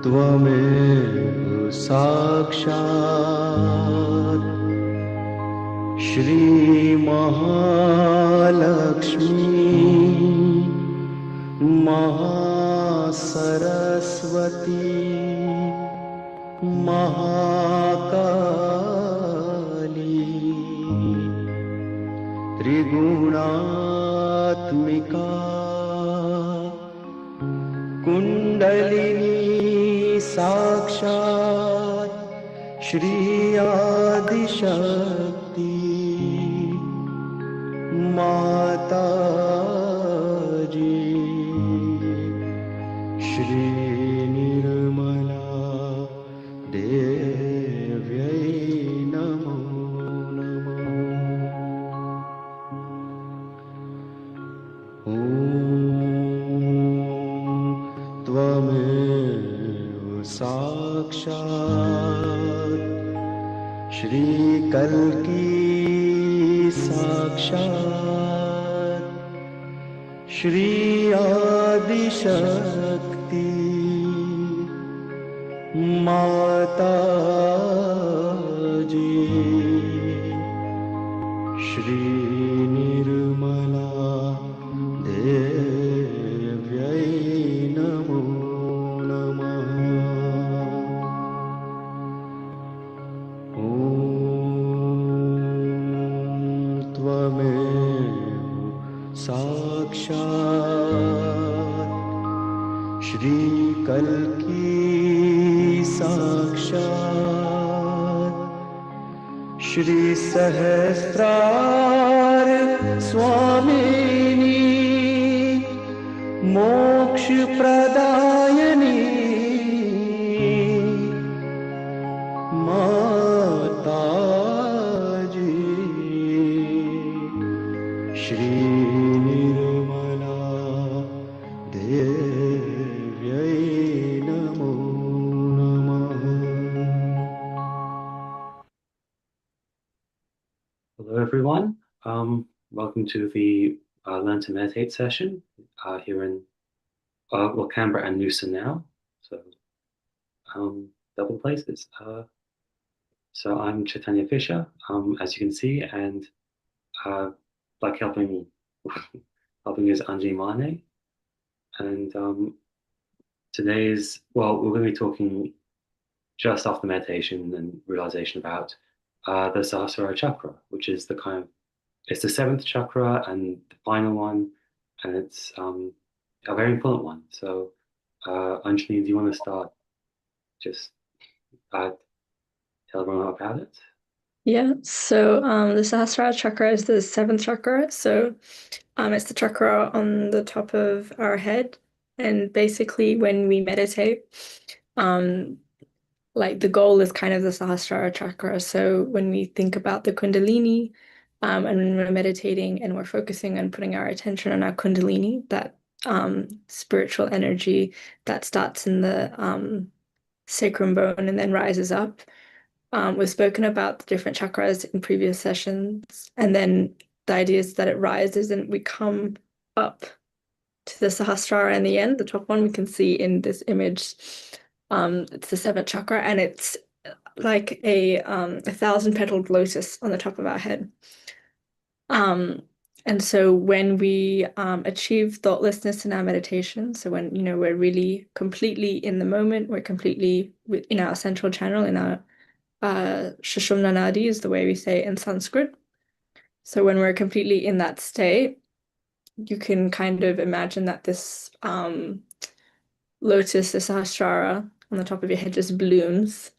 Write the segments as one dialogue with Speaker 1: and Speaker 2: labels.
Speaker 1: त्वमेव साक्षात् श्री महालक्ष्मी महासरस्वती महाकाली त्रिगुणात्मिका कुंडलिनी साक्षात् श्री आदिशक्ति माताजी श्री निर्मला देव्यै नमो नमः। ॐ त्वमेव साक्षात् श्री कल्की साक्षात् श्री आदिशक्ति माताजी श्री निर्मला देव्यै नमो नमः। ॐ त्वमेव साक्षात् श्री कल्की साक्षात् श्री सहस्रार स्वामिनी मोक्ष प्रदायिनी माताजी श्री निर्मला देव्यै नमो नमः।
Speaker 2: Hello everyone, welcome to the Learn to Meditate session here in Canberra and Noosa now, so double places. So I'm Chaitanya Fisher, as you can see, and like helping is Anji Mane, and we're going to be talking just after meditation and realization about the Sahasrara chakra, which is it's the seventh chakra and the final one, and it's a very important one. So, Anjali, do you want to start? Just tell everyone about it.
Speaker 3: Yeah, so the Sahasrara chakra is the seventh chakra. So it's the chakra on the top of our head. And basically when we meditate, like the goal is kind of the Sahasrara chakra. So when we think about the Kundalini, and when we're meditating and we're focusing on putting our attention on our Kundalini, that spiritual energy that starts in the sacrum bone and then rises up. We've spoken about the different chakras in previous sessions, and then the idea is that it rises and we come up to the Sahasrara in the end. The top one we can see in this image. It's the seventh chakra, and it's like a thousand-petaled lotus on the top of our head. And so when we achieve thoughtlessness in our meditation, so when we're really completely in the moment, we're completely in our central channel, in our Sushumna Nadi is the way we say it in Sanskrit. So when we're completely in that state, you can kind of imagine that this lotus, the Sahasrara on the top of your head just blooms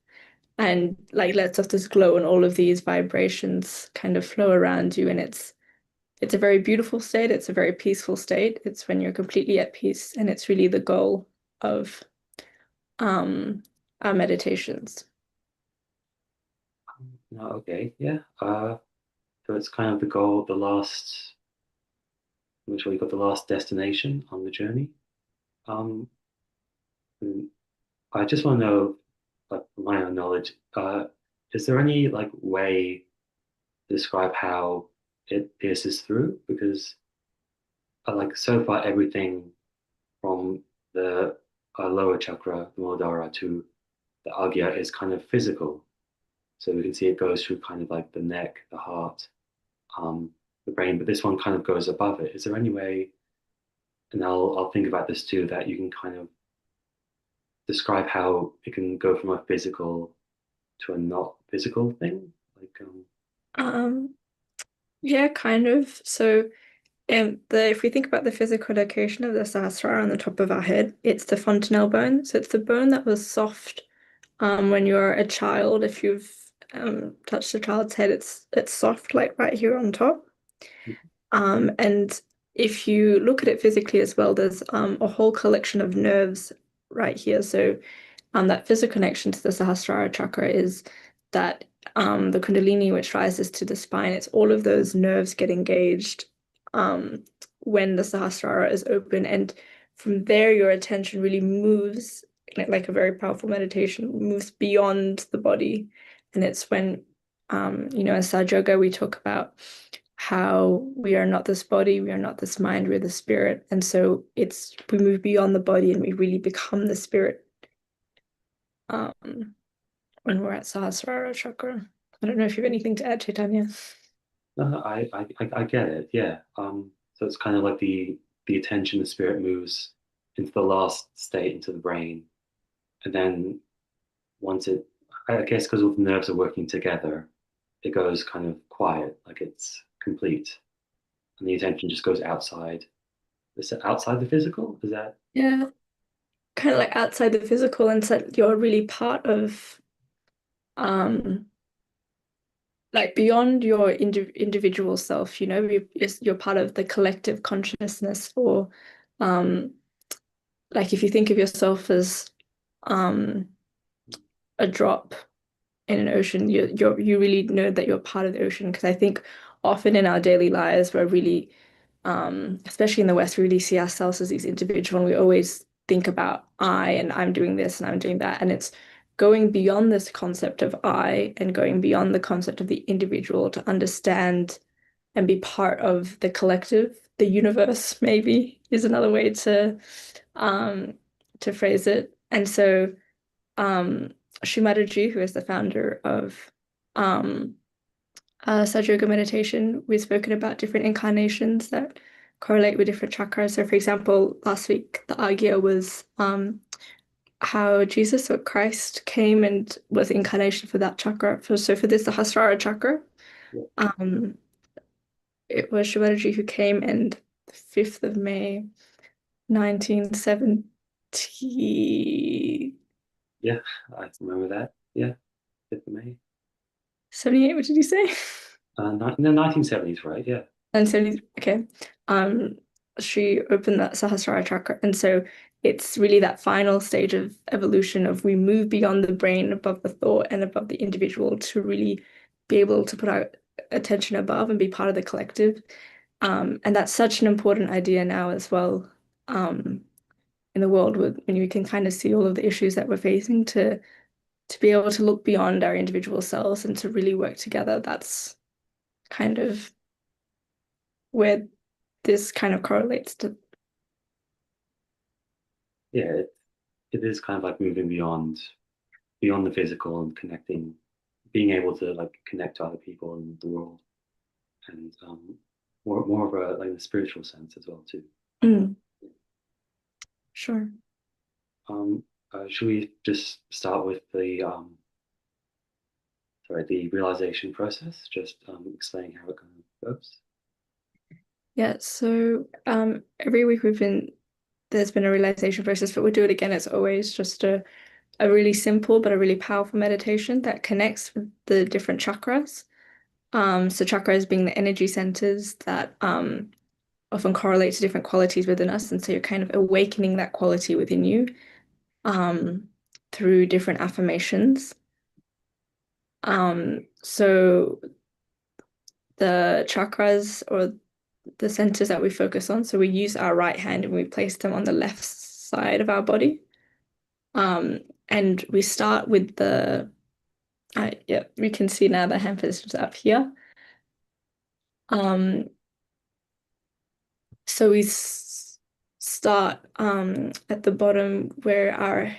Speaker 3: and like lets off this glow, and all of these vibrations kind of flow around you, and it's a very beautiful state. It's a very peaceful state. It's when you're completely at peace, and it's really the goal of our meditations.
Speaker 2: No, okay, yeah. So it's kind of the goal, the last, which we got the last destination on the journey. Um, and I just want to know, like, from my own knowledge, is there any like way to describe how it pierces through? Because like so far, everything from the lower chakra, the Muladhara, to the Agya is kind of physical. So we can see it goes through kind of like the neck, the heart, the brain, but this one kind of goes above it. Is there any way, and I'll think about this too, that you can kind of describe how it can go from a physical to a not physical thing? Like,
Speaker 3: Um, yeah, kind of. So, if we think about the physical location of the Sahasrara on the top of our head, it's the fontanelle bone. So it's the bone that was soft when you're a child. If you've touched a child's head, it's soft, like right here on top. And if you look at it physically as well, there's a whole collection of nerves right here. So that physical connection to the Sahasrara chakra is that the Kundalini, which rises to the spine, it's all of those nerves get engaged when the Sahasrara is open. And from there, your attention really moves, like a very powerful meditation, moves beyond the body. And it's when, in Sahaja Yoga, we talk about how we are not this body, we are not this mind, we're the spirit. And so we move beyond the body and we really become the spirit when we're at Sahasrara chakra. I don't know if you have anything to add, Chaitanya.
Speaker 2: no, I get it. Yeah. So it's kind of like the attention, the spirit moves into the last state, into the brain, and then once it, I guess, because all the nerves are working together, it goes kind of quiet, like it's complete, and the attention just goes outside. Is it outside the physical? Is that?
Speaker 3: Yeah, kind of like outside the physical, and so you're really part of um like beyond your individual self, you're part of the collective consciousness, or um like if you think of yourself as um a drop in an ocean, you really know that you're part of the ocean. Because I think often in our daily lives we're really especially in the West, we really see ourselves as these individual, and we always think about I, and I'm doing this and I'm doing that. And it's going beyond this concept of I and going beyond the concept of the individual to understand and be part of the collective, the universe, maybe is another way um phrase it. And so Shri Mataji, who is the founder of Sahaja Yoga meditation, we've spoken about different incarnations that correlate with different chakras. So, for example, last week the Agya was how Jesus or Christ came and was the incarnation for that chakra. So for this, the Sahasrara chakra,
Speaker 2: Yeah.
Speaker 3: it was Shri Mataji who came, and the 5th of May, 1970.
Speaker 2: Yeah, I remember that. Yeah, 5th of May.
Speaker 3: 78, what did you say?
Speaker 2: The 1970s, right? Yeah.
Speaker 3: And so, okay, she opened that Sahasrara chakra. And so it's really that final stage of evolution of we move beyond the brain, above the thought, and above the individual to really be able to put our attention above and be part of the collective. And that's such an important idea now as well, in the world when we can kind of see all of the issues that we're facing, to be able to look beyond our individual selves and to really work together. That's kind of where this kind of correlates to.
Speaker 2: Yeah, it is kind of like moving beyond beyond the physical and connecting, being able to like connect to other people in the world, and more of a like the spiritual sense as well too.
Speaker 3: Mm. Sure.
Speaker 2: Should we just start with the the realization process? Just explaining how it kind of goes.
Speaker 3: Yeah, so every week there's been a realization process, but we'll do it again as always, just a really simple but a really powerful meditation that connects with the different chakras. So chakras being the energy centers that often correlate to different qualities within us, and so you're kind of awakening that quality within you um, through different affirmations. So the chakras or the centers that we focus on. So we use our right hand and we place them on the left side of our body. And we start with yeah, we can see now the hand positions up here. So we start at the bottom where our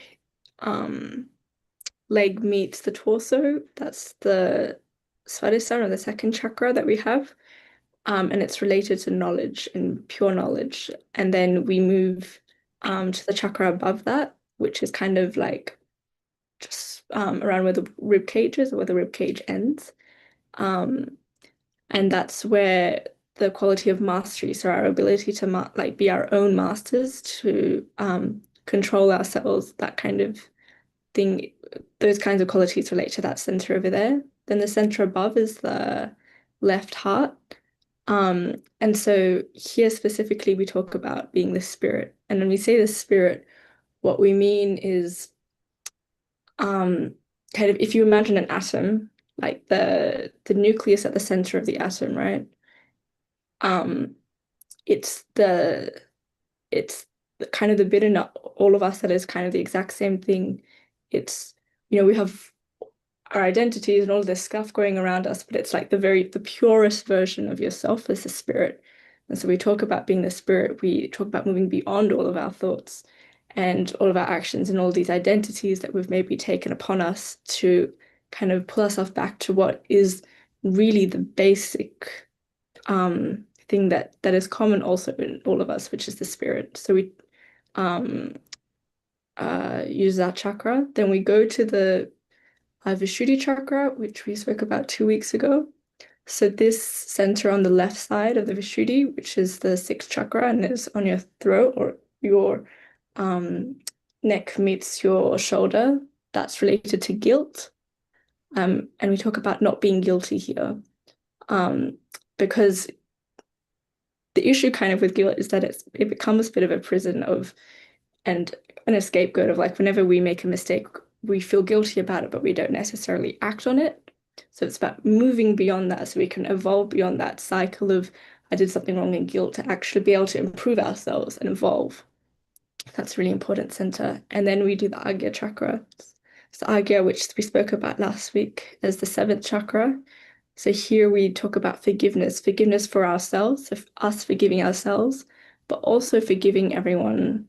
Speaker 3: leg meets the torso. That's the Sahasrara, or the second chakra that we have. And it's related to knowledge and pure knowledge. And then we move to the chakra above that, which is kind of like just around where the rib cage is, or where the rib cage ends. And that's where the quality of mastery, so our ability to like be our own masters, to control ourselves, that kind of thing, those kinds of qualities relate to that center over there. Then the center above is the left heart. And so here specifically, we talk about being the spirit. And when we say the spirit, what we mean is kind of, if you imagine an atom, like the nucleus at the center of the atom, right? Um, it's the kind of the bit in all of us that is kind of the exact same thing. It's, we have our identities and all this stuff going around us, but it's like the purest version of yourself is the spirit. And so we talk about being the spirit, we talk about moving beyond all of our thoughts and all of our actions and all these identities that we've maybe taken upon us, to kind of pull ourselves back to what is really the basic thing that is common also in all of us, which is the spirit. So we um use that chakra. Then we go to the Vishuddhi chakra, which we spoke about 2 weeks ago. So this center on the left side of the Vishuddhi, which is the sixth chakra and is on your throat, or your neck meets your shoulder, that's related to guilt. And we talk about not being guilty here. Because the issue kind of with guilt is that it becomes a bit of a prison of, and a scapegoat of, like, whenever we make a mistake, we feel guilty about it, but we don't necessarily act on it. So it's about moving beyond that, so we can evolve beyond that cycle of I did something wrong and guilt, to actually be able to improve ourselves and evolve. That's a really important center. And then we do the Agya chakra. So Agya, which we spoke about last week, as the seventh chakra. So here we talk about forgiveness for ourselves, so us forgiving ourselves, but also forgiving everyone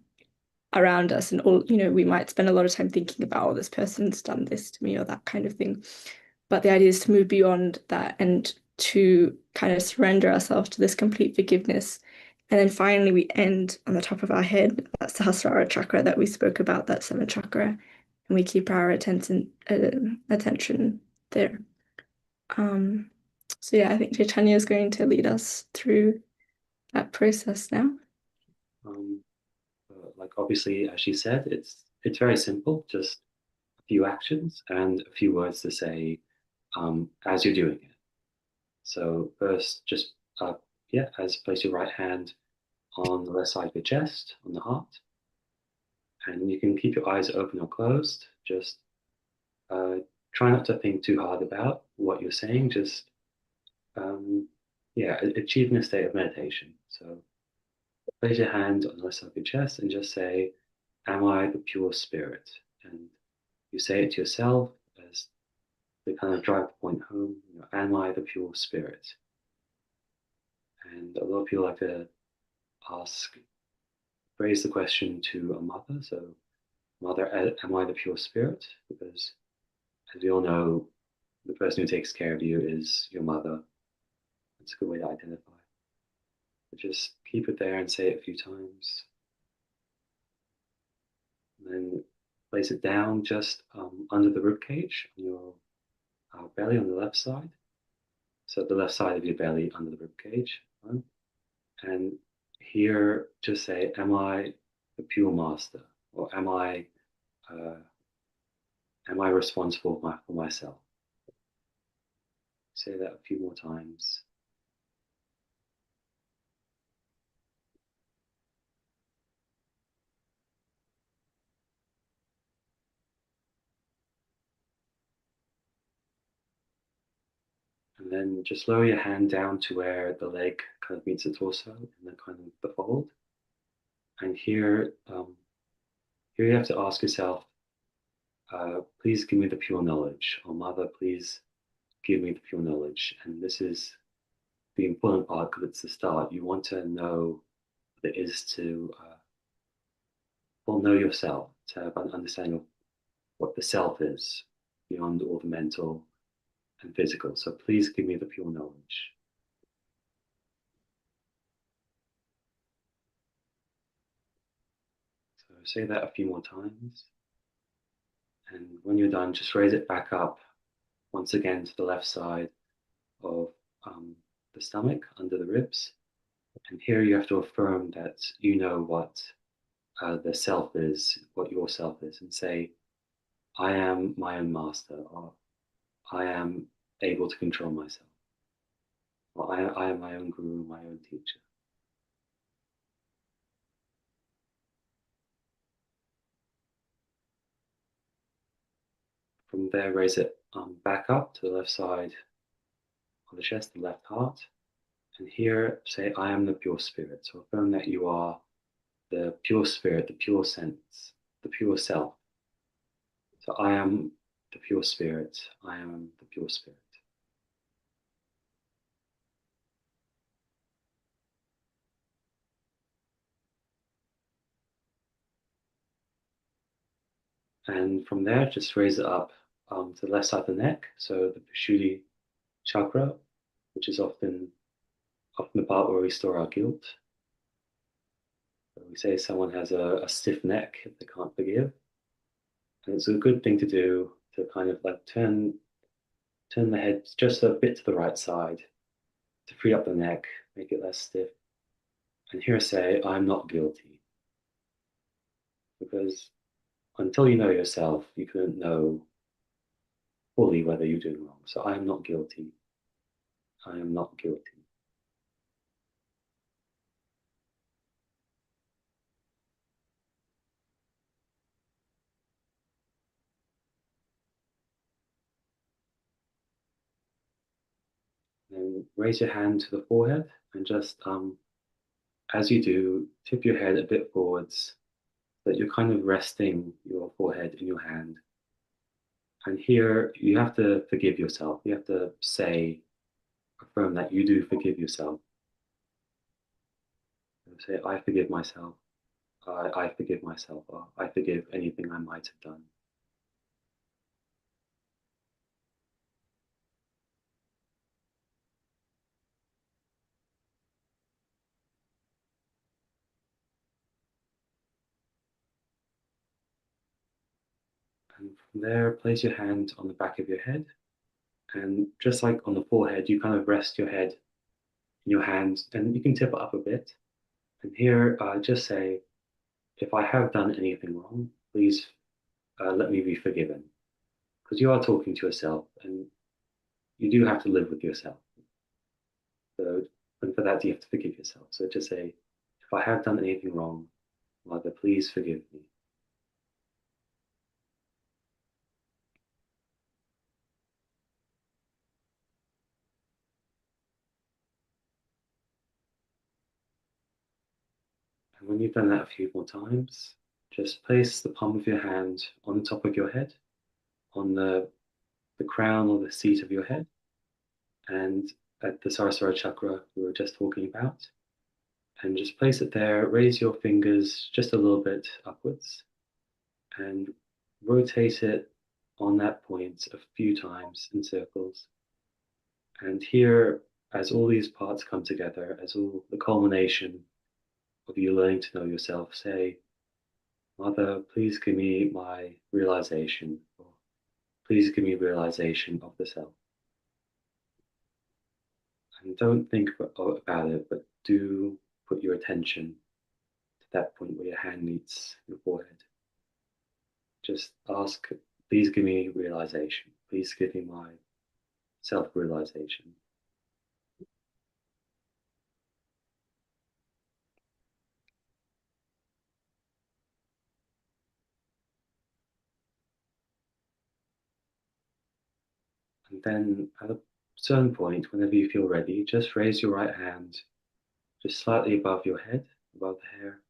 Speaker 3: around us. And all, we might spend a lot of time thinking about, oh, this person's done this to me, or that kind of thing. But the idea is to move beyond that and to kind of surrender ourselves to this complete forgiveness. And then finally, we end on the top of our head. That's the Sahasrara chakra that we spoke about, that seventh chakra. And we keep our attention there. So yeah, I think Chaitanya is going to lead us through that process now.
Speaker 2: Like obviously, as she said, it's very simple, just a few actions and a few words to say as you're doing it. So first, just place your right hand on the left side of your chest, on the heart, and you can keep your eyes open or closed. Just try not to think too hard about what you're saying. Just achieving a state of meditation. So place your hand on the left side of your chest and just say, "Am I the pure spirit?" And you say it to yourself as to kind of drive the point home. Am I the pure spirit? And a lot of people like to raise the question to a mother. So, mother, am I the pure spirit? Because As we all know, the person who takes care of you is your mother. That's a good way to identify. But just keep it there and say it a few times. And then place it down just under the rib cage on your belly on the left side. So the left side of your belly under the rib cage. Right? And here, just say, "Am I the pure master, or am I responsible for myself?" Say that a few more times. And then just lower your hand down to where the leg kind of meets the torso and then kind of the fold. And here you have to ask yourself, please give me the pure knowledge, or Mother, please give me the pure knowledge. And this is the important part because it's the start. You want to know what it is to, know yourself, to have an understanding of what the self is beyond all the mental and physical. So please give me the pure knowledge. So say that a few more times. And when you're done, just raise it back up once again to the left side of the stomach, under the ribs. And here you have to affirm that you know what the self is, what your self is, and say, "I am my own master," or "I am able to control myself," or I am my own guru, my own teacher." From there, raise it back up to the left side of the chest, the left heart. And here, say, "I am the pure spirit." So affirm that you are the pure spirit, the pure sense, the pure self. So I am the pure spirit. I am the pure spirit. And from there, just raise it up to the left side of the neck. So the Vishuddhi chakra, which is often the part where we store our guilt. So we say someone has a stiff neck if they can't forgive. And it's a good thing to do to kind of like turn the head just a bit to the right side to free up the neck, make it less stiff. And here say, "I'm not guilty." Because until you know yourself, you couldn't know fully whether you're doing wrong. So I am not guilty. I am not guilty. Then raise your hand to the forehead and just, as you do, tip your head a bit forwards so that you're kind of resting your forehead in your hand. And here you have to forgive yourself. You have to affirm that you do forgive yourself. Say, "I forgive myself. I forgive myself. Or I forgive anything I might have done." And from there, place your hand on the back of your head. And just like on the forehead, you kind of rest your head in your hands and you can tip it up a bit. And here, just say, "If I have done anything wrong, please let me be forgiven." Because you are talking to yourself and you do have to live with yourself. So, and for that, you have to forgive yourself. So just say, "If I have done anything wrong, Mother, please forgive me." And when you've done that a few more times, just place the palm of your hand on the top of your head, on the crown or the seat of your head, and at the Sahasrara chakra we were just talking about. And just place it there. Raise your fingers just a little bit upwards and rotate it on that point a few times in circles. And here, as all these parts come together, as all the culmination of you learning to know yourself, say, Mother, please give me my realization, or please give me realization of the self. And don't think about it, but do put your attention to that point where your hand meets your forehead. Just ask, please give me realization. Please give me my self-realization. And then at a certain point, whenever you feel ready, just raise your right hand just slightly above your head, above the hair,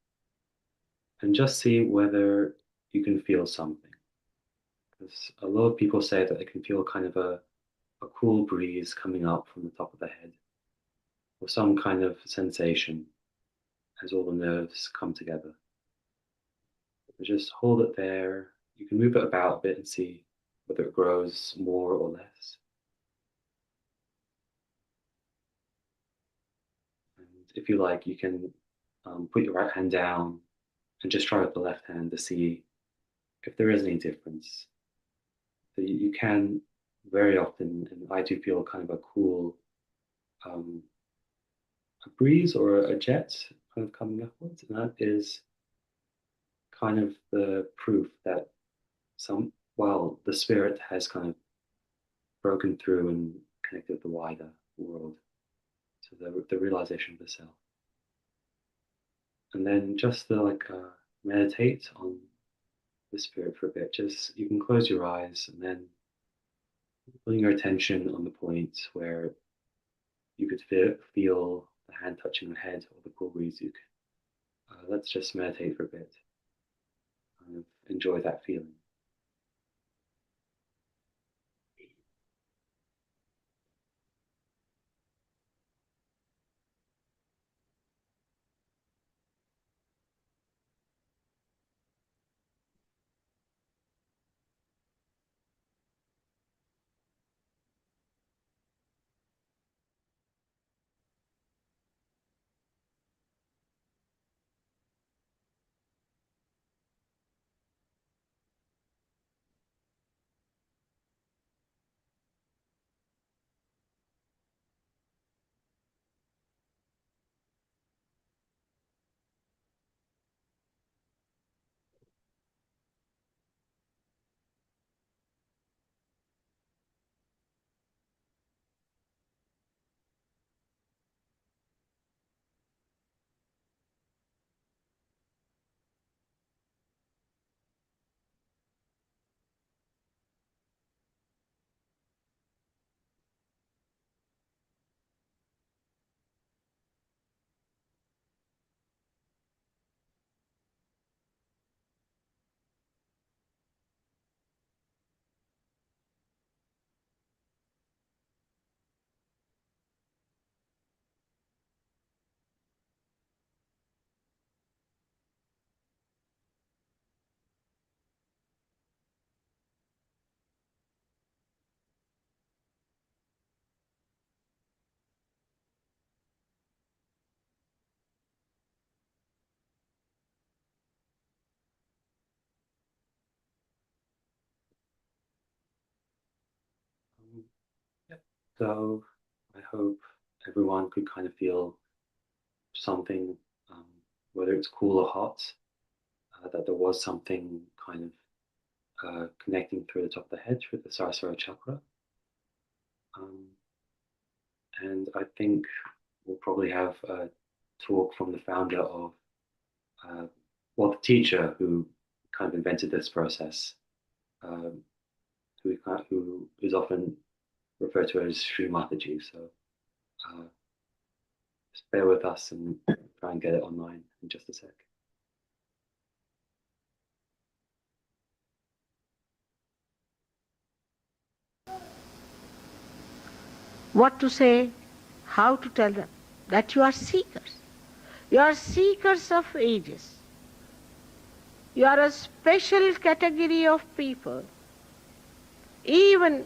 Speaker 2: and just see whether you can feel something. Because a lot of people say that they can feel kind of a cool breeze coming up from the top of the head, or some kind of sensation as all the nerves come together. But just hold it there. You can move it about a bit and see whether it grows more or less. And if you like, you can put your right hand down and just try with the left hand to see if there is any difference. So you can very often, and I do feel kind of a cool a breeze or a jet kind of coming upwards, and that is kind of the proof that the spirit has kind of broken through and connected with the wider world, so the realization of the self. And then just to meditate on the spirit for a bit. Just you can close your eyes and then putting your attention on the point where you could feel the hand touching the head or the cool breeze. Let's just meditate for a bit. Kind of enjoy that feeling. Yep. So I hope everyone could kind of feel something, whether it's cool or hot, that there was something kind of connecting through the top of the head, through the Sahasrara chakra. And I think we'll probably have a talk from the founder of, the teacher who kind of invented this process, who is often referred to as Shri Mataji. So just bear with us and try and get it online in just a sec.
Speaker 4: What to say, how to tell them that you are seekers. You are seekers of ages. You are a special category of people Even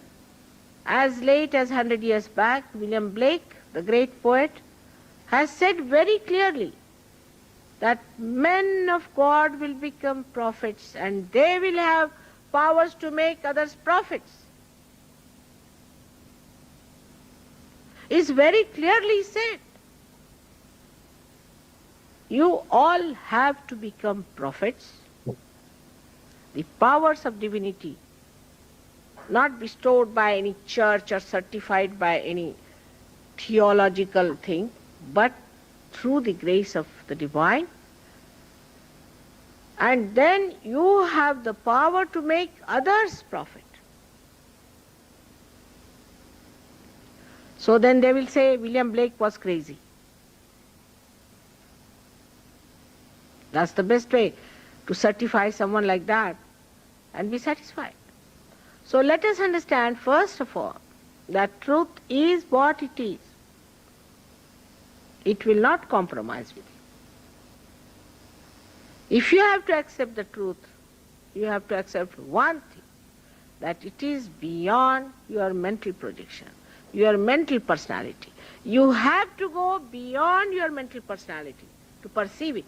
Speaker 4: as late as 100 years back, William Blake, the great poet, has said very clearly that men of God will become prophets and they will have powers to make others prophets. It's very clearly said. You all have to become prophets. The powers of divinity, not bestowed by any church or certified by any theological thing, but through the grace of the divine. And then you have the power to make others prophet. So then they will say William Blake was crazy. That's the best way to certify someone like that and be satisfied. So let us understand first of all that truth is what it is. It will not compromise with you. If you have to accept the truth, you have to accept one thing, that it is beyond your mental projection, your mental personality. You have to go beyond your mental personality to perceive it.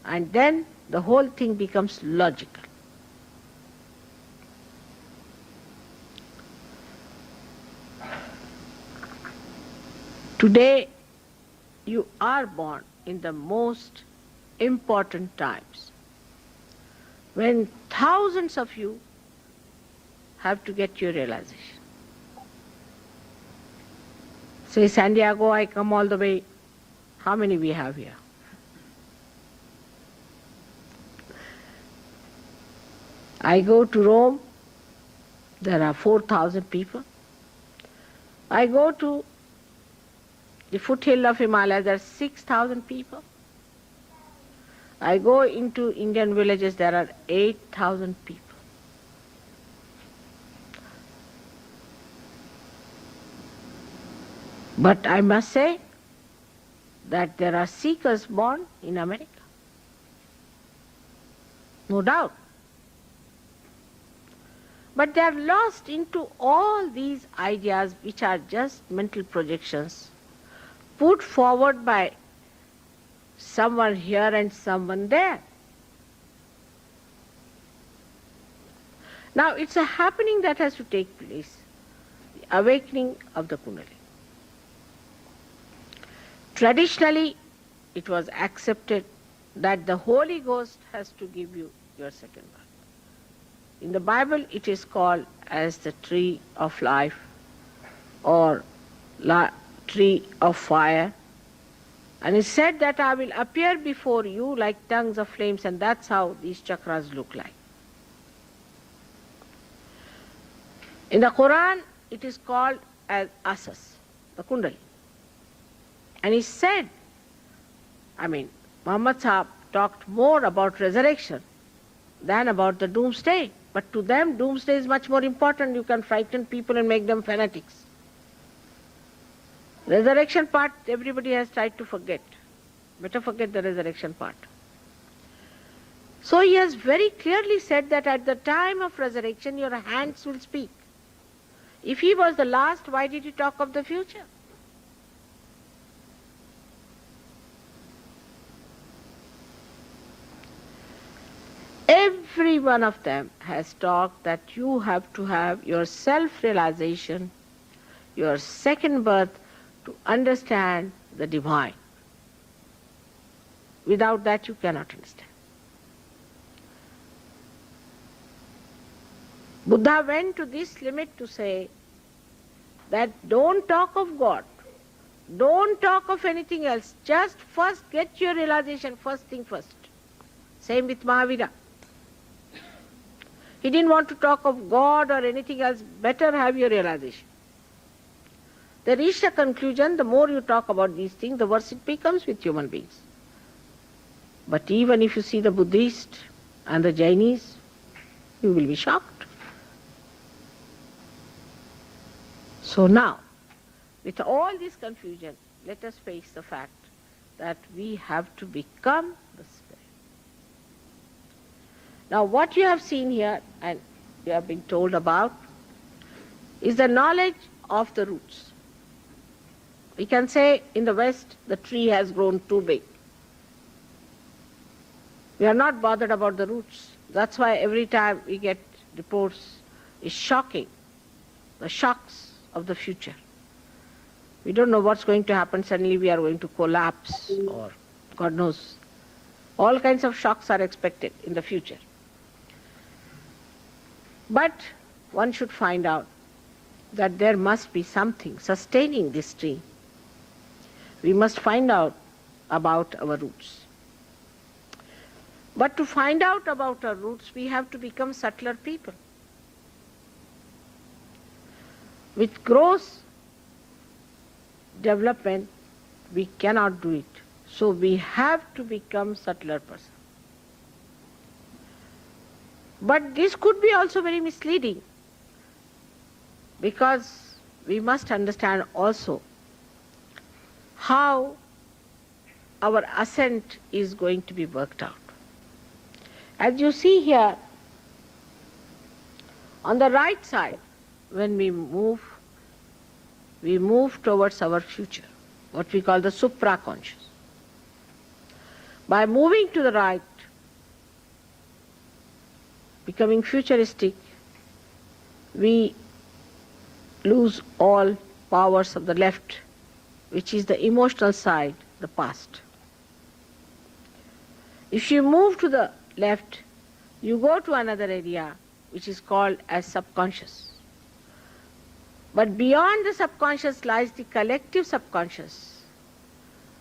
Speaker 4: And then the whole thing becomes logical. Today, you are born in the most important times, when thousands of you have to get your realization. Say, Santiago, I come all the way. How many we have here? I go to Rome, there are 4,000 people. I go to the foothill of Himalaya, there are 6,000 people. I go into Indian villages, there are 8,000 people. But I must say that there are seekers born in America. No doubt. But they are lost into all these ideas which are just mental projections put forward by someone here and someone there. Now it's a happening that has to take place, the awakening of the Kundalini. Traditionally, it was accepted that the Holy Ghost has to give you your second birth. In the Bible, it is called as the tree of life or tree of fire. And it said that I will appear before you like tongues of flames, and that's how these chakras look like. In the Quran, it is called as asas, the Kundalini. And he said, Muhammad Sahib talked more about resurrection than about the doomsday. But to them, doomsday is much more important. You can frighten people and make them fanatics. Resurrection part, everybody has tried to forget. Better forget the resurrection part. So he has very clearly said that at the time of resurrection, your hands will speak. If he was the last, why did he talk of the future? Every one of them has talked that you have to have your self-realization, your second birth, to understand the divine. Without that, you cannot understand. Buddha went to this limit to say that don't talk of God, don't talk of anything else, just first get your realization, first thing first. Same with Mahavira. He didn't want to talk of God or anything else, better have your realization. They reached a conclusion, the more you talk about these things, the worse it becomes with human beings. But even if you see the Buddhists and the Jainis, you will be shocked. So now, with all this confusion, let us face the fact that we have to become the Spirit. Now what you have seen here, and you have been told about is the knowledge of the roots. We can say in the West the tree has grown too big. We are not bothered about the roots. That's why every time we get reports, it's shocking, the shocks of the future. We don't know what's going to happen. Suddenly we are going to collapse, or God knows. All kinds of shocks are expected in the future. But one should find out that there must be something sustaining this tree. We must find out about our roots. But to find out about our roots, we have to become subtler people. With gross development, we cannot do it. So we have to become subtler person. But this could be also very misleading, because we must understand also how our ascent is going to be worked out. As you see here, on the right side, when we move towards our future, what we call the supraconscious. By moving to the right, becoming futuristic, we lose all powers of the left, which is the emotional side, the past. If you move to the left, you go to another area which is called as subconscious. But beyond the subconscious lies the collective subconscious,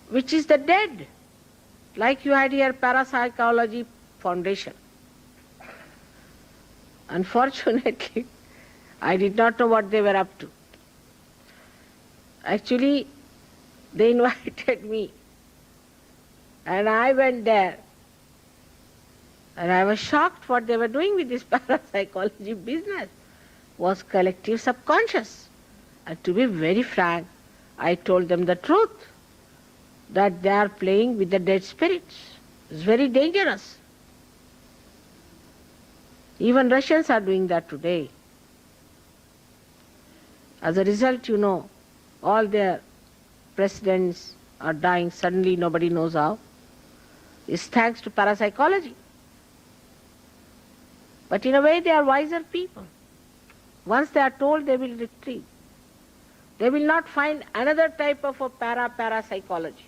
Speaker 4: which is the dead. Like you had here parapsychology foundation. Unfortunately, I did not know what they were up to. Actually, they invited me, and I went there, and I was shocked what they were doing with this parapsychology business. Was collective subconscious. And to be very frank, I told them the truth, that they are playing with the dead spirits. It's very dangerous. Even Russians are doing that today. As a result, you know, all their presidents are dying suddenly, nobody knows how. It's thanks to parapsychology. But in a way, they are wiser people. Once they are told, they will retreat. They will not find another type of a parapsychology.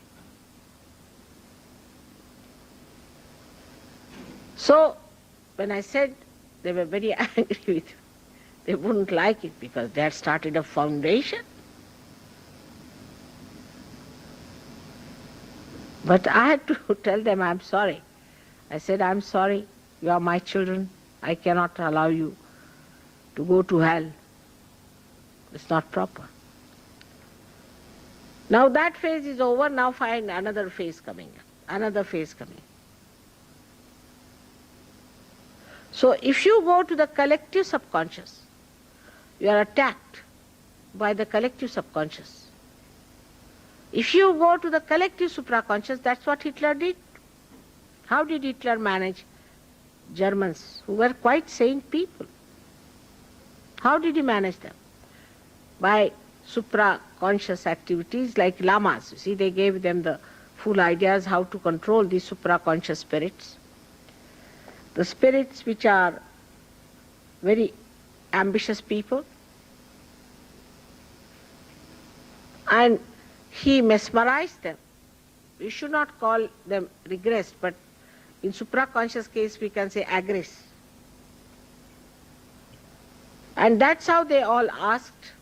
Speaker 4: So, when I said they were very angry with me, they wouldn't like it because they had started a foundation. But I had to tell them, I'm sorry. I said, I'm sorry, you are my children. I cannot allow you to go to hell. It's not proper. Now that phase is over, now find another phase coming. Another phase coming. So if you go to the collective subconscious, you are attacked by the collective subconscious. If you go to the collective supraconscious, that's what Hitler did. How did Hitler manage Germans, who were quite sane people? How did he manage them? By supraconscious activities like lamas. You see, they gave them the full ideas how to control these supraconscious spirits. The spirits which are very ambitious people. And he mesmerized them. We should not call them regressed, but in supraconscious case we can say aggress. And that's how they all asked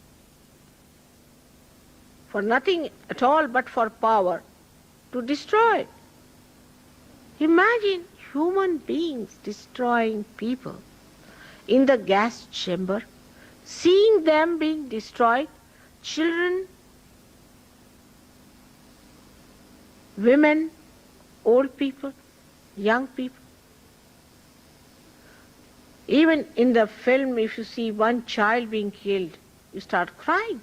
Speaker 4: for nothing at all but for power to destroy. Imagine human beings destroying people in the gas chamber, seeing them being destroyed, children, women, old people, young people. Even in the film, if you see one child being killed, you start crying.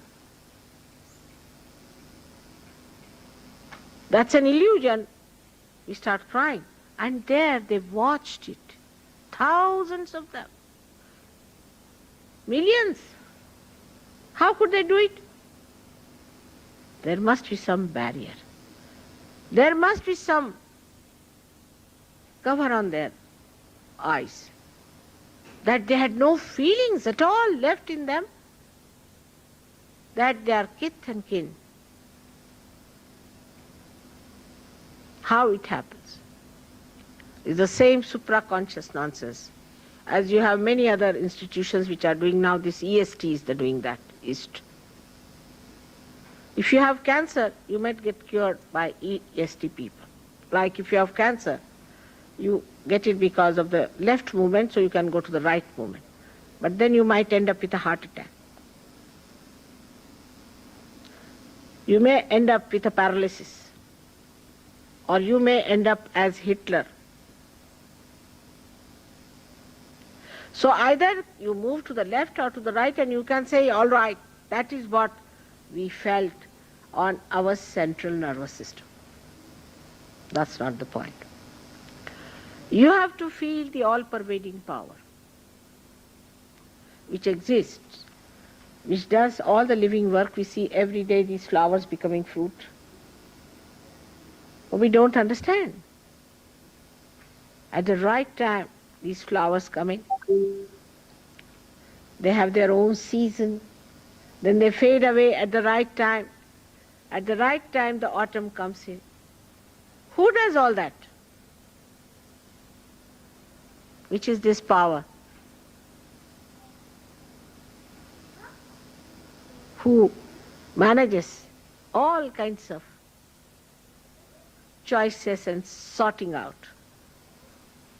Speaker 4: That's an illusion. We start crying. And there they watched it. Thousands of them. Millions. How could they do it? There must be some barrier. There must be some cover on their eyes, that they had no feelings at all left in them, that they are kith and kin. How it happens is the same supraconscious nonsense, as you have many other institutions which are doing now. This EST is the doing that. East. If you have cancer, you might get cured by EST people. Like if you have cancer, you get it because of the left movement, so you can go to the right movement. But then you might end up with a heart attack. You may end up with a paralysis. Or you may end up as Hitler. So either you move to the left or to the right, and you can say, all right, that is what we felt on our central nervous system. That's not the point. You have to feel the all-pervading power which exists, which does all the living work. We see every day these flowers becoming fruit. But we don't understand. At the right time, these flowers come in. They have their own season. Then they fade away at the right time. At the right time, the autumn comes in. Who does all that? Which is this power? Who manages all kinds of choices and sorting out.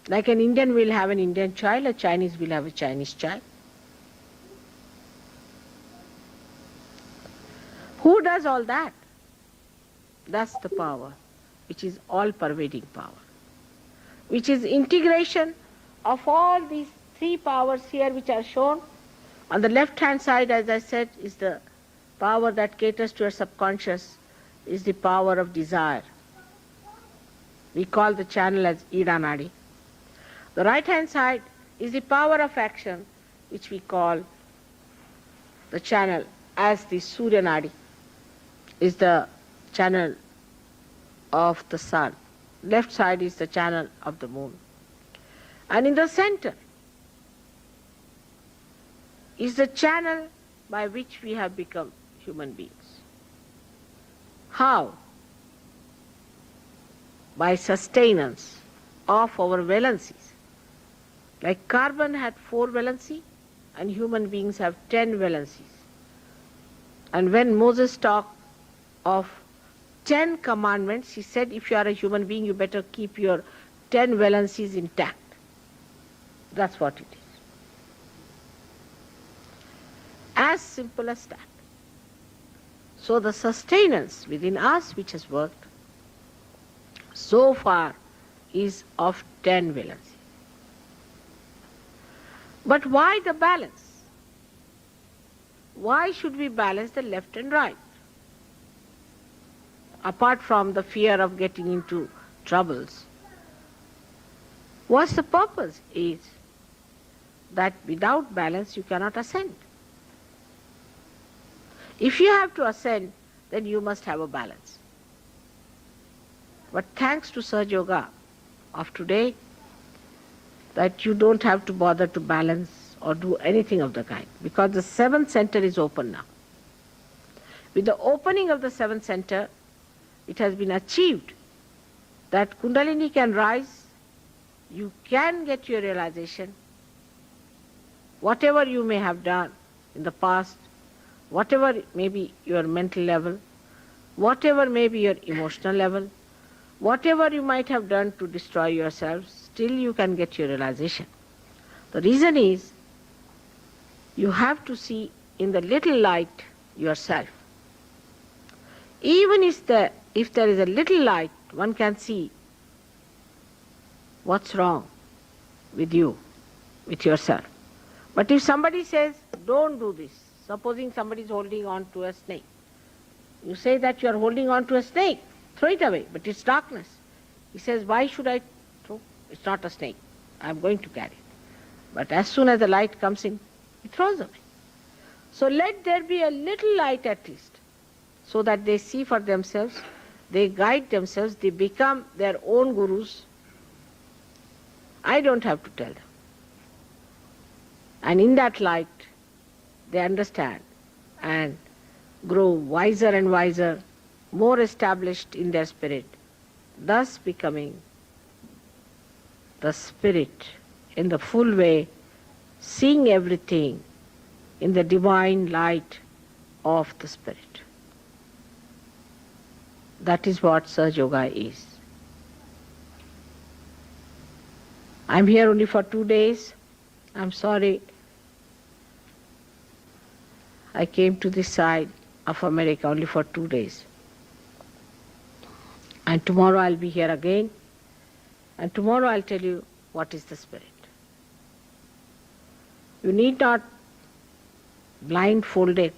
Speaker 4: Like an Indian will have an Indian child, a Chinese will have a Chinese child. Who does all that? That's the power, which is all-pervading power, which is integration of all these three powers here which are shown. On the left-hand side, as I said, is the power that caters to your subconscious, is the power of desire. We call the channel as Ida Nadi. The right-hand side is the power of action, which we call the channel as the Surya Nadi, is the channel of the sun. Left side is the channel of the moon. And in the center is the channel by which we have become human beings. How? By sustenance of our valencies. Like carbon had 4 valency and human beings have 10 valencies. And when Moses talked of 10 commandments, he said, if you are a human being, you better keep your 10 valencies intact. That's what it is. As simple as that. So the sustenance within us which has worked so far is of 10 valencies. But why the balance? Why should we balance the left and right? Apart from the fear of getting into troubles, what's the purpose is that without balance you cannot ascend. If you have to ascend, then you must have a balance. But thanks to Sahaja Yoga of today, that you don't have to bother to balance or do anything of the kind, because the 7th center is open now. With the opening of the 7th center, it has been achieved that Kundalini can rise, you can get your realization. Whatever you may have done in the past, whatever may be your mental level, whatever may be your emotional level, whatever you might have done to destroy yourself, still you can get your realization. The reason is, you have to see in the little light yourself. Even if there is a little light, one can see what's wrong with you, with yourself. But if somebody says, don't do this, supposing somebody is holding on to a snake, you say that you are holding on to a snake, throw it away, but it's darkness. He says, why should I throw? It's not a snake, I'm going to carry it. But as soon as the light comes in, It throws away. So let there be a little light at least, so that they see for themselves, they guide themselves, they become their own gurus. I don't have to tell them. And in that light, they understand and grow wiser and wiser, more established in their spirit, thus becoming the spirit in the full way, seeing everything in the divine light of the spirit. That is what Sahaja Yoga is. I'm here only for 2 days. I'm sorry. I came to this side of America only for 2 days. And tomorrow I'll be here again. And tomorrow I'll tell you what is the spirit. You need not blindfolded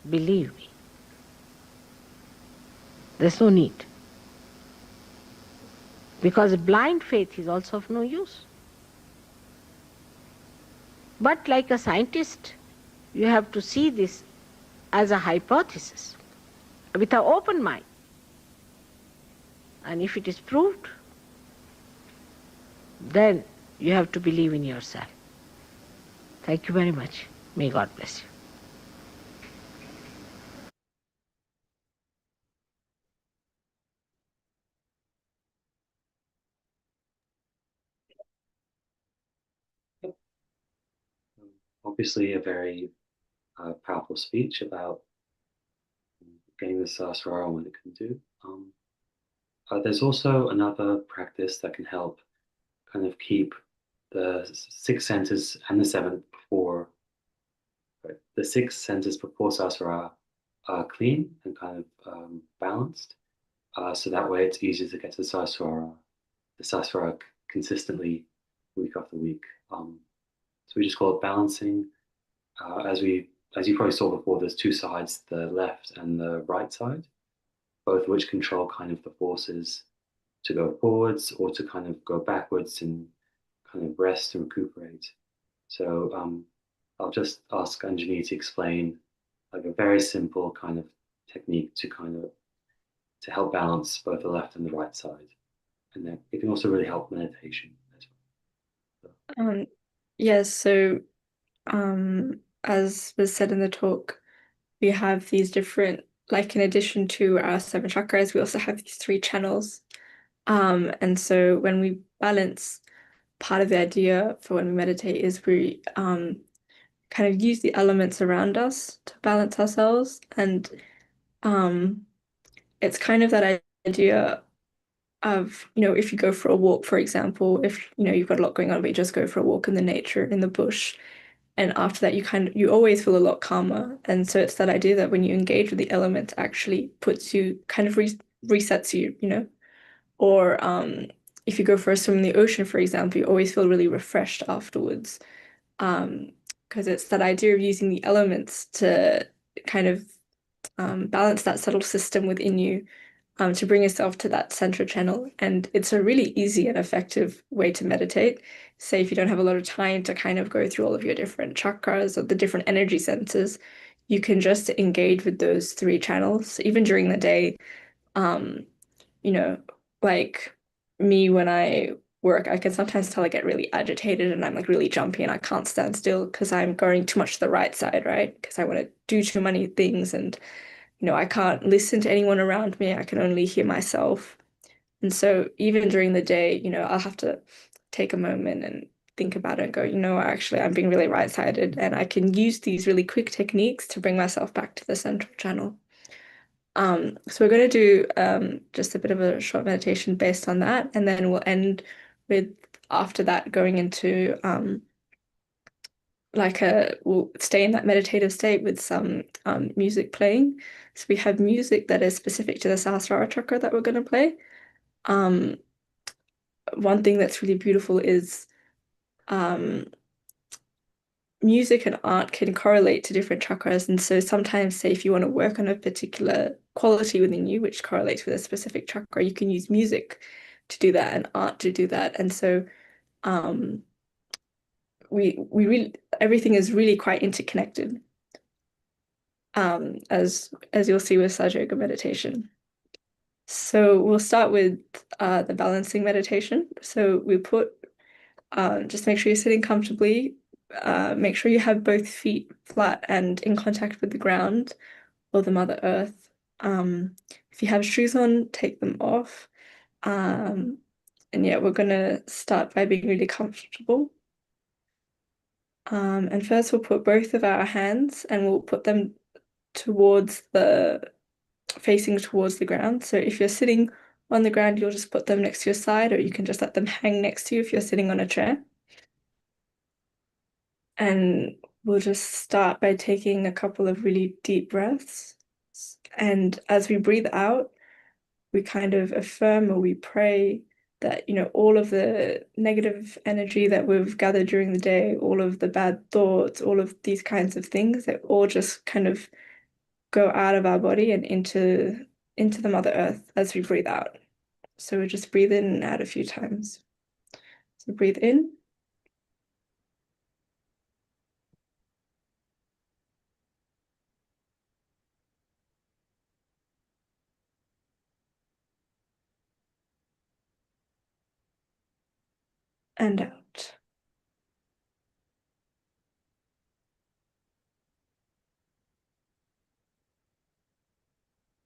Speaker 4: believe me. There's no need. Because blind faith is also of no use. But like a scientist, you have to see this as a hypothesis with an open mind. And if it is proved, then you have to believe in yourself. Thank you very much. May God bless you.
Speaker 2: Obviously, a very powerful speech about getting the Sahasrara and what it can do. There's also another practice that can help kind of keep the six centers and the seventh before the six centers before Sahasrara are clean and kind of balanced. So that way it's easier to get to the Sahasrara consistently week after week. So we just call it balancing. As you probably saw before, there's two sides, the left and the right side, both of which control kind of the forces to go forwards or to kind of go backwards and kind of rest and recuperate. So I'll just ask Anjani to explain like a very simple kind of technique to help balance both the left and the right side. And then it can also really help meditation as well.
Speaker 3: Yes, so as was said in the talk, we have these different, like in addition to our 7 chakras, we also have these 3 channels. And so when we balance, part of the idea for when we meditate is we kind of use the elements around us to balance ourselves. And it's kind of that idea of, if you go for a walk, for example, if, you've got a lot going on, but you just go for a walk in the nature, in the bush, and after that you always feel a lot calmer. And so it's that idea that when you engage with the elements, actually puts you, kind of resets you, or if you go for a swim in the ocean, for example, you always feel really refreshed afterwards, because it's that idea of using the elements to kind of balance that subtle system within you, to bring yourself to that central channel. And it's a really easy and effective way to meditate. Say if you don't have a lot of time to kind of go through all of your different chakras or the different energy centers, you can just engage with those 3 channels, even during the day. Like me, when I work, I can sometimes tell I get really agitated and I'm like really jumpy and I can't stand still because I'm going too much to the right side, right? Because I want to do too many things, and I can't listen to anyone around me. I can only hear myself. And so even during the day, I'll have to take a moment and think about it and go, actually, I'm being really right-sided, and I can use these really quick techniques to bring myself back to the central channel. So we're going to do just a bit of a short meditation based on that, and then we'll end with, after that, going into we'll stay in that meditative state with some music playing. So we have music that is specific to the Sahasrara chakra that we're going to play. One thing that's really beautiful is music and art can correlate to different chakras. And so sometimes, say, if you want to work on a particular quality within you, which correlates with a specific chakra, you can use music to do that and art to do that. And so we really, everything is really quite interconnected. As you'll see with Sahaja Yoga meditation. So we'll start with the balancing meditation. So we put, just make sure you're sitting comfortably. Make sure you have both feet flat and in contact with the ground or the Mother Earth. If you have shoes on, take them off. And yeah, we're gonna start by being really comfortable. And first we'll put both of our hands and we'll put them facing towards the ground. So if you're sitting on the ground, you'll just put them next to your side, or you can just let them hang next to you if you're sitting on a chair. And we'll just start by taking a couple of really deep breaths. And as we breathe out, we kind of affirm or we pray that, all of the negative energy that we've gathered during the day, all of the bad thoughts, all of these kinds of things, that all just kind of go out of our body and into the Mother Earth as we breathe out. So we just breathe in and out a few times. So breathe in. And out.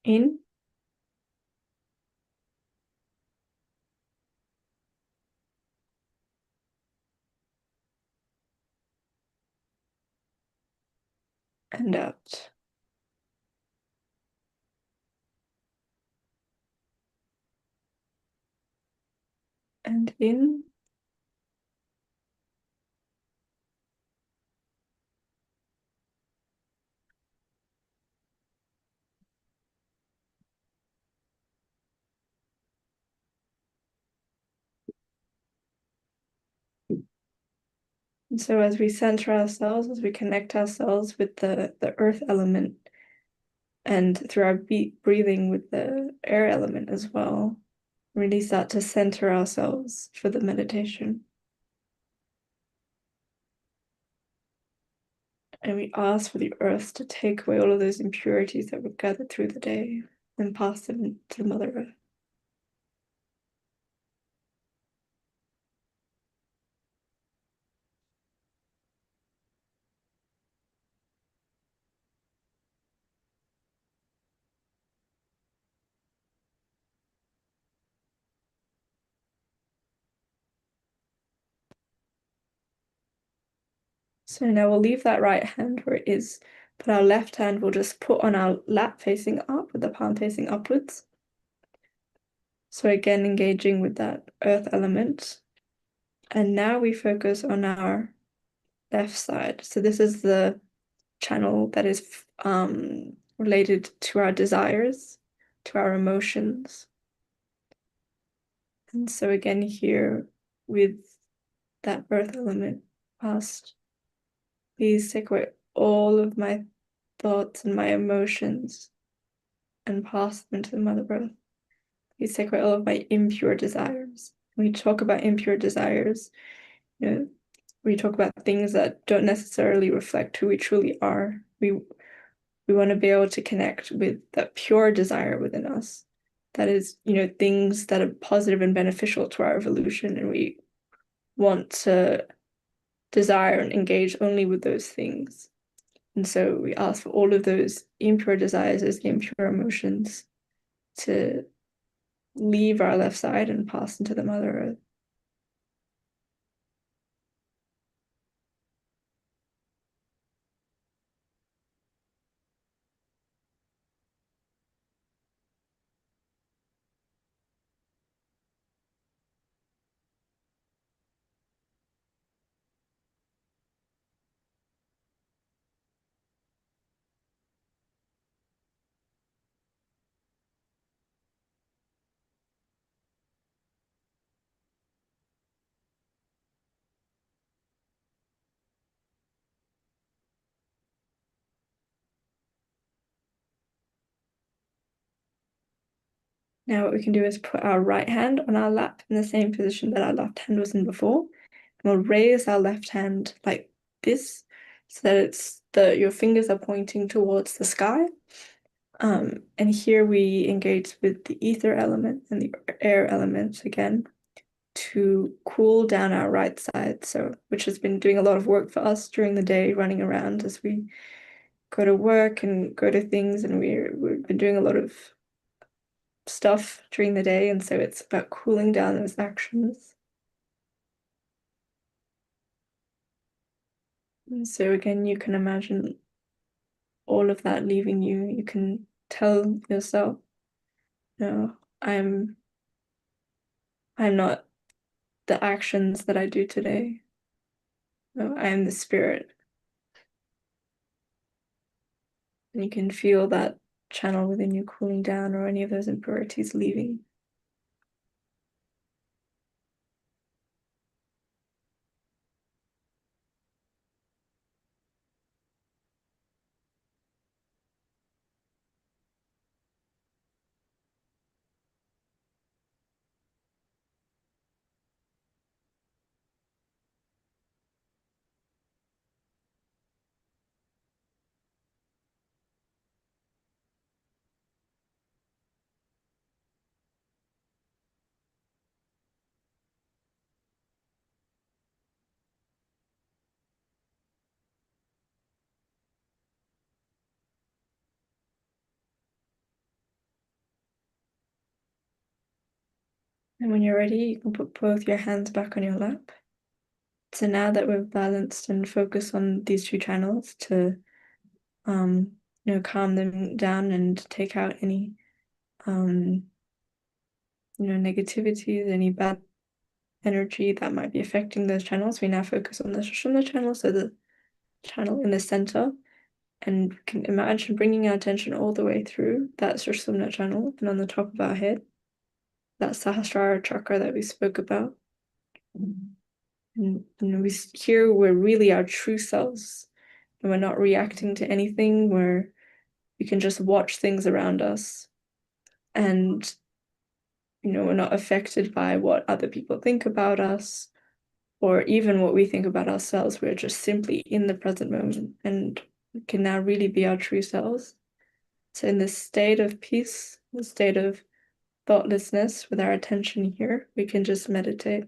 Speaker 3: In. And out. And in. And so as we center ourselves, as we connect ourselves with the earth element, and through our breathing with the air element as well, really start to center ourselves for the meditation. And we ask for the earth to take away all of those impurities that we've gathered through the day and pass them to the Mother Earth. So now we'll leave that right hand where it is, but our left hand we'll just put on our lap facing up with the palm facing upwards. So again, engaging with that earth element. And now we focus on our left side. So this is the channel that is related to our desires, to our emotions. And so again here with that earth element past, please take away all of my thoughts and my emotions and pass them to the Mother Earth. Please take away all of my impure desires. When we talk about impure desires, we talk about things that don't necessarily reflect who we truly are. We want to be able to connect with that pure desire within us. That is, things that are positive and beneficial to our evolution, and we want to desire and engage only with those things. And so we ask for all of those impure desires, those impure emotions, to leave our left side and pass into the Mother Earth. Now what we can do is put our right hand on our lap in the same position that our left hand was in before, we'll raise our left hand like this so that your fingers are pointing towards the sky. And here we engage with the ether element and the air element again to cool down our right side, which has been doing a lot of work for us during the day, running around as we go to work and go to things, and we've been doing a lot of stuff during the day, and so it's about cooling down those actions. And so again, you can imagine all of that leaving you. You can tell yourself, no, I'm not the actions that I do today. No, I am the spirit. And you can feel that channel within you cooling down, or any of those impurities leaving. And when you're ready, you can put both your hands back on your lap. So now that we've balanced and focused on these two channels to calm them down and take out any negativities, any bad energy that might be affecting those channels, we now focus on the Sushumna channel, so the channel in the center, and we can imagine bringing our attention all the way through that Sushumna channel and on the top of our head, that Sahasrara chakra that we spoke about. And here we're really our true selves, and we're not reacting to anything, where we can just watch things around us, and we're not affected by what other people think about us, or even what we think about ourselves. We're just simply in the present moment and can now really be our true selves. So in this state of peace, the state of thoughtlessness, with our attention here, we can just meditate.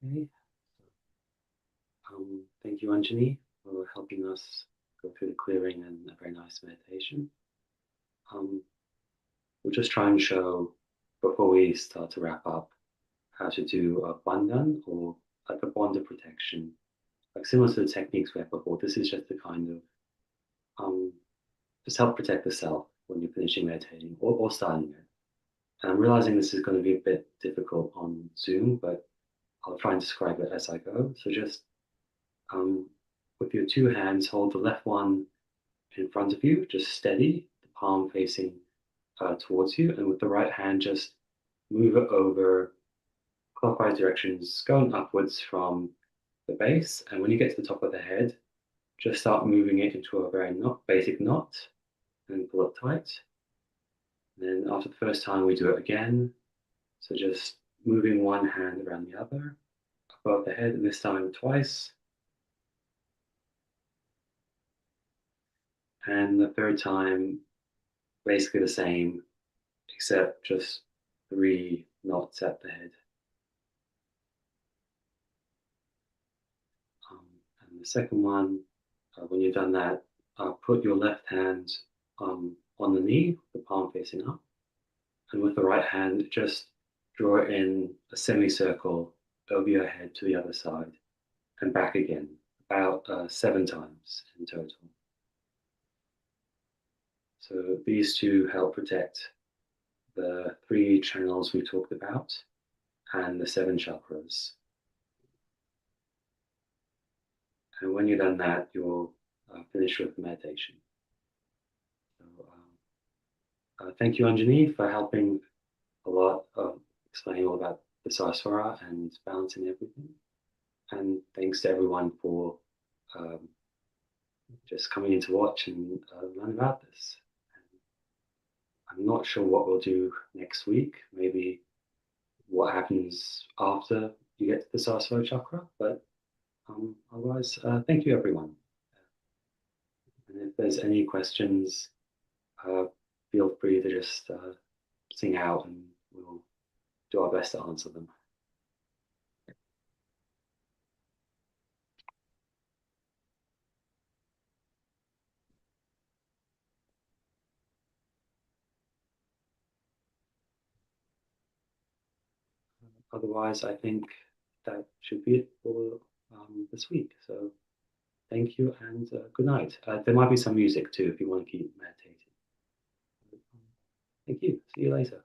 Speaker 2: Okay. Thank you, Anjani, for helping us go through the clearing and a very nice meditation. We'll just try and show, before we start to wrap up, how to do a bandhan, or like a bond of protection, like similar to the techniques we had before. This is just to kind of just help protect the self when you're finishing meditating or starting it. And I'm realizing this is going to be a bit difficult on Zoom, but I'll try and describe it as I go. So just with your two hands, hold the left one in front of you, just steady, the palm facing towards you, and with the right hand, just move it over clockwise directions, going upwards from the base. And when you get to the top of the head, just start moving it into a very basic knot and pull it tight. And then after the first time, we do it again. So just moving one hand around the other, above the head, and this time twice. And the third time, basically the same, except just 3 knots at the head. And the second one, when you've done that, put your left hand on the knee, the palm facing up, and with the right hand, just draw in a semicircle over your head to the other side and back again, about 7 times in total. So these two help protect the 3 channels we talked about and the 7 chakras. And when you've done that, you'll finish with meditation. So, thank you, Anjani, for helping a lot of explaining all about the Sahasrara and balancing everything. And thanks to everyone for just coming in to watch and learn about this. And I'm not sure what we'll do next week, maybe what happens after you get to the Sahasrara chakra, but otherwise, thank you, everyone. And if there's any questions, feel free to just sing out and we'll do our best to answer them. Otherwise, I think that should be it for this week. So thank you and good night. There might be some music too if you want to keep meditating. Thank you. See you later.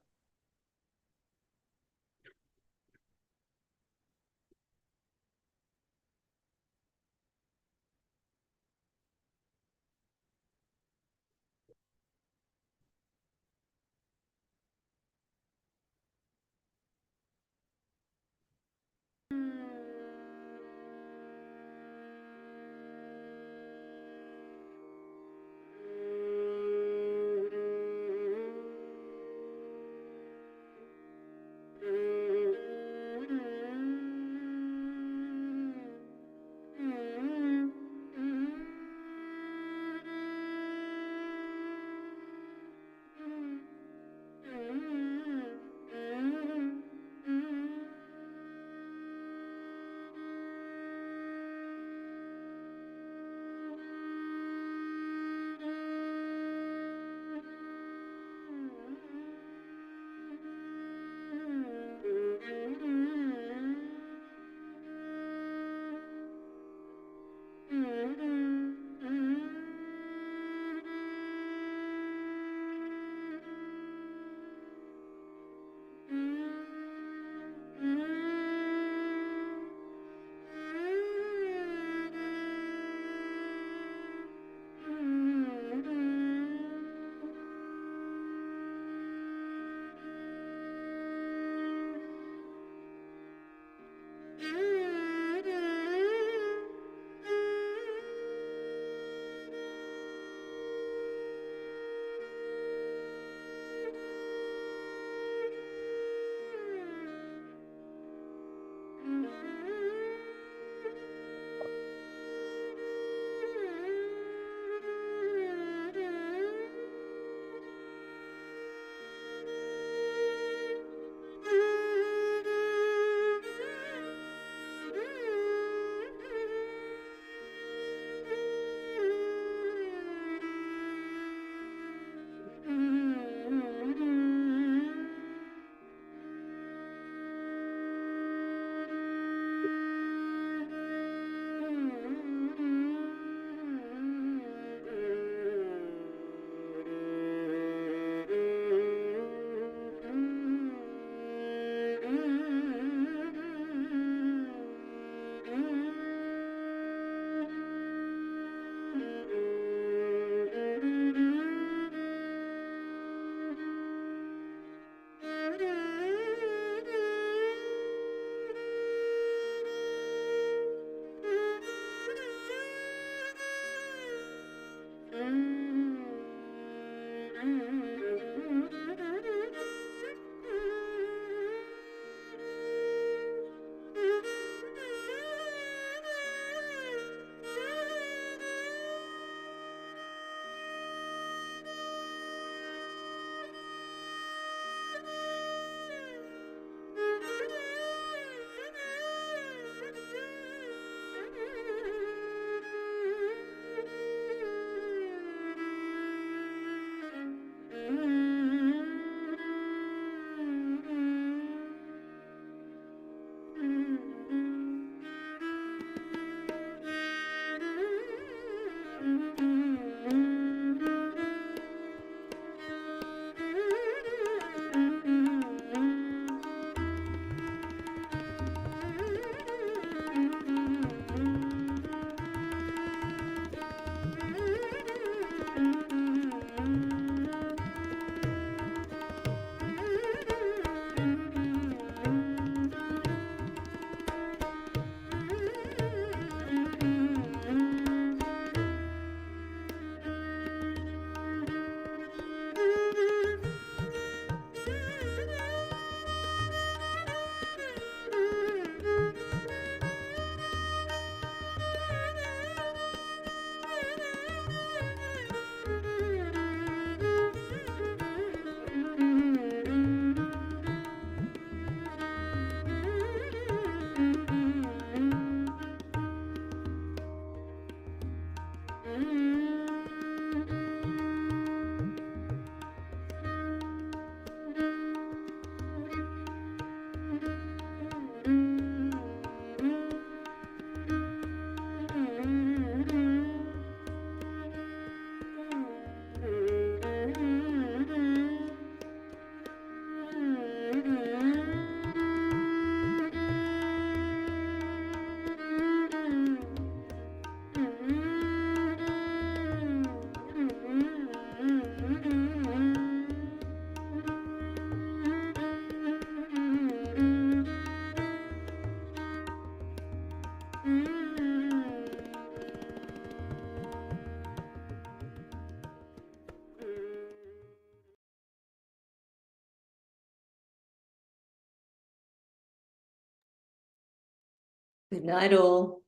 Speaker 5: Good night, all.